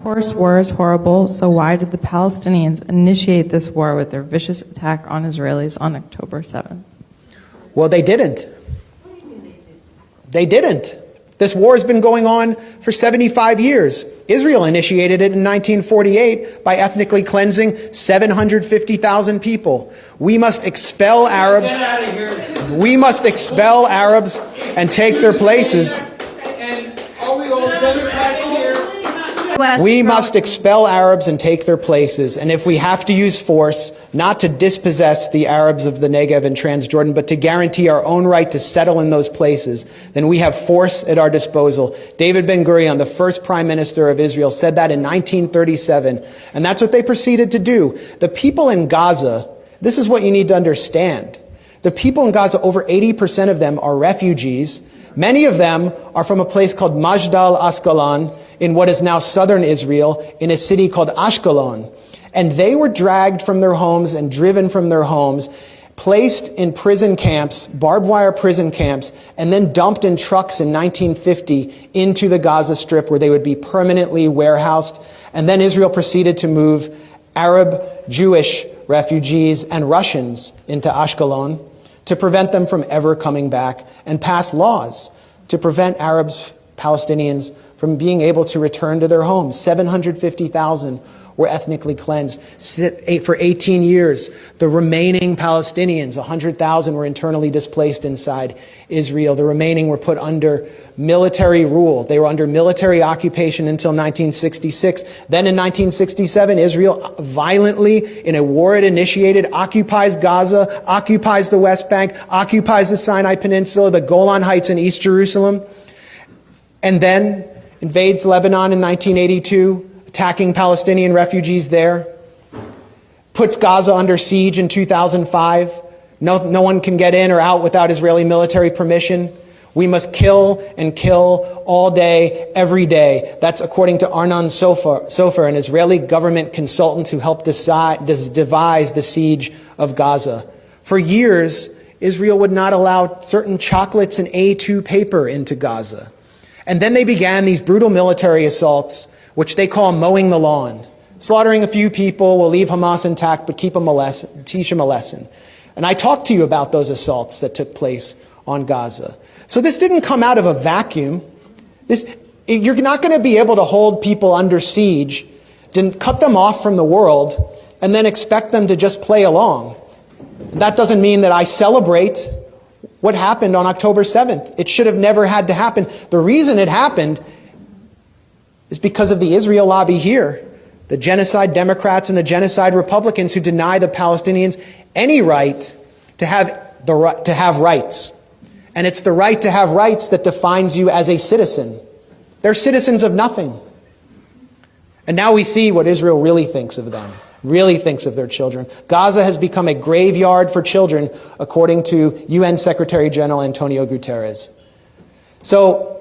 course, war is horrible, so why did the Palestinians initiate this war with their vicious attack on Israelis on October 7th? Well, they didn't. They didn't. This war has been going on for 75 years. Israel initiated it in 1948 by ethnically cleansing 750,000 people. We must expel Arabs. We must expel Arabs and take their places. We must expel Arabs and take their places, and if we have to use force, not to dispossess the Arabs of the Negev and Transjordan, but to guarantee our own right to settle in those places, then we have force at our disposal. David Ben-Gurion, the first prime minister of Israel, said that in 1937, and that's what they proceeded to do. The people in Gaza, this is what you need to understand. The people in Gaza, over 80% of them are refugees. Many of them are from a place called Majdal Asqalan, in what is now southern Israel, in a city called Ashkelon. And they were dragged from their homes and driven from their homes, placed in prison camps, barbed wire prison camps, and then dumped in trucks in 1950 into the Gaza Strip, where they would be permanently warehoused. And then Israel proceeded to move Arab, Jewish refugees and Russians into Ashkelon to prevent them from ever coming back, and pass laws to prevent Arabs, Palestinians, from being able to return to their homes. 750,000 were ethnically cleansed. For 18 years, the remaining Palestinians, 100,000, were internally displaced inside Israel. The remaining were put under military rule. They were under military occupation until 1966. Then in 1967, Israel violently, in a war it initiated, occupies Gaza, occupies the West Bank, occupies the Sinai Peninsula, the Golan Heights in East Jerusalem, and then invades Lebanon in 1982, attacking Palestinian refugees there, puts Gaza under siege in 2005. No one can get in or out without Israeli military permission. We must kill and kill all day, every day. That's according to Arnon Sofer, an Israeli government consultant who helped devise the siege of Gaza. For years, Israel would not allow certain chocolates and A2 paper into Gaza. And then they began these brutal military assaults, which they call mowing the lawn. Slaughtering a few people will leave Hamas intact, but teach them a lesson. And I talked to you about those assaults that took place on Gaza. So this didn't come out of a vacuum. You're not going to be able to hold people under siege, to cut them off from the world, and then expect them to just play along. That doesn't mean that I celebrate what happened on October 7th. It should have never had to happen. The reason it happened is because of the Israel lobby here, the genocide Democrats and the genocide Republicans who deny the Palestinians any right to have rights. And it's the right to have rights that defines you as a citizen. They're citizens of nothing. And now we see what Israel really thinks of them, really thinks of their children. Gaza has become a graveyard for children, according to UN Secretary General Antonio Guterres. So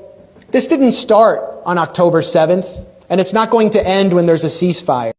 this didn't start on October 7th, and it's not going to end when there's a ceasefire.